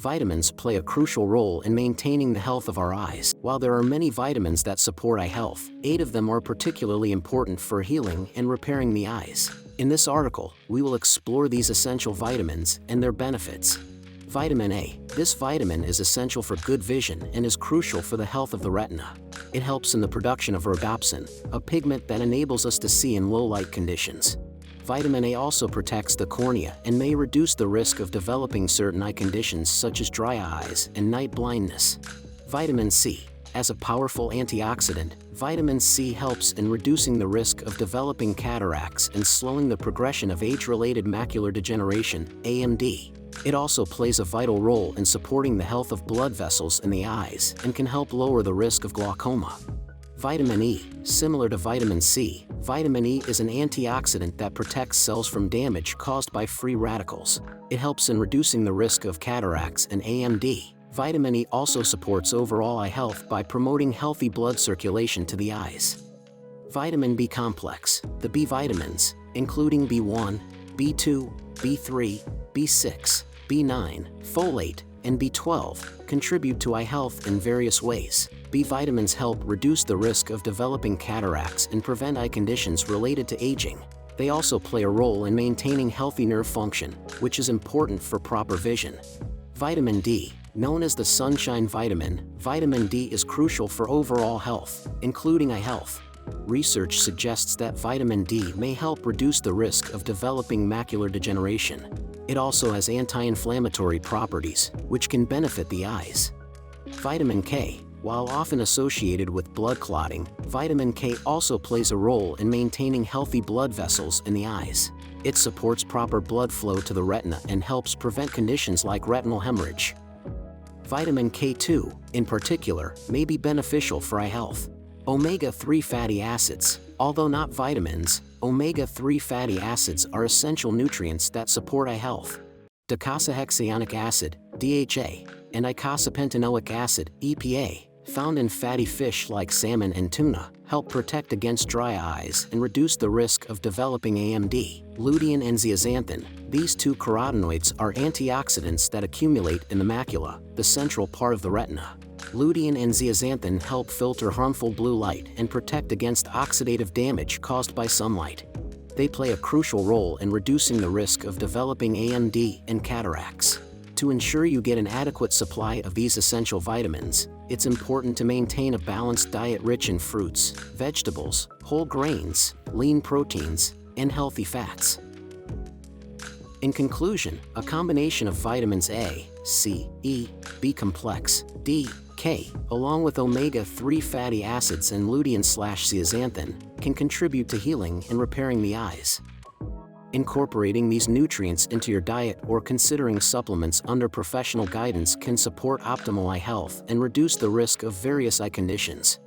Vitamins play a crucial role in maintaining the health of our eyes. While there are many vitamins that support eye health, 8 of them are particularly important for healing and repairing the eyes. In this article, we will explore these essential vitamins and their benefits. Vitamin A. This vitamin is essential for good vision and is crucial for the health of the retina. It helps in the production of rhodopsin, a pigment that enables us to see in low light conditions. Vitamin A also protects the cornea and may reduce the risk of developing certain eye conditions such as dry eyes and night blindness. Vitamin C. As a powerful antioxidant, vitamin C helps in reducing the risk of developing cataracts and slowing the progression of age-related macular degeneration, AMD. It also plays a vital role in supporting the health of blood vessels in the eyes and can help lower the risk of glaucoma. Vitamin E. Similar to vitamin C, vitamin E is an antioxidant that protects cells from damage caused by free radicals. It helps in reducing the risk of cataracts and AMD. Vitamin E also supports overall eye health by promoting healthy blood circulation to the eyes. Vitamin B complex. The B vitamins, including B1, B2, B3, B6, B9, folate, and B12, contribute to eye health in various ways. B vitamins help reduce the risk of developing cataracts and prevent eye conditions related to aging. They also play a role in maintaining healthy nerve function, which is important for proper vision. Vitamin D. Known as the sunshine vitamin, vitamin D is crucial for overall health, including eye health. Research suggests that vitamin D may help reduce the risk of developing macular degeneration. It also has anti-inflammatory properties, which can benefit the eyes. Vitamin K. While often associated with blood clotting, vitamin K also plays a role in maintaining healthy blood vessels in the eyes. It supports proper blood flow to the retina and helps prevent conditions like retinal hemorrhage. Vitamin K2, in particular, may be beneficial for eye health. Omega-3 fatty acids. Although not vitamins, omega-3 fatty acids are essential nutrients that support eye health. Docosahexaenoic acid, DHA, and eicosapentaenoic acid, EPA, found in fatty fish like salmon and tuna, help protect against dry eyes and reduce the risk of developing AMD. Lutein and zeaxanthin. These two carotenoids are antioxidants that accumulate in the macula, the central part of the retina. Lutein and zeaxanthin help filter harmful blue light and protect against oxidative damage caused by sunlight. They play a crucial role in reducing the risk of developing AMD and cataracts. To ensure you get an adequate supply of these essential vitamins, it's important to maintain a balanced diet rich in fruits, vegetables, whole grains, lean proteins, and healthy fats. In conclusion, a combination of vitamins A, C, E, B complex, D, K, along with omega-3 fatty acids and lutein/zeaxanthin, can contribute to healing and repairing the eyes. Incorporating these nutrients into your diet or considering supplements under professional guidance can support optimal eye health and reduce the risk of various eye conditions.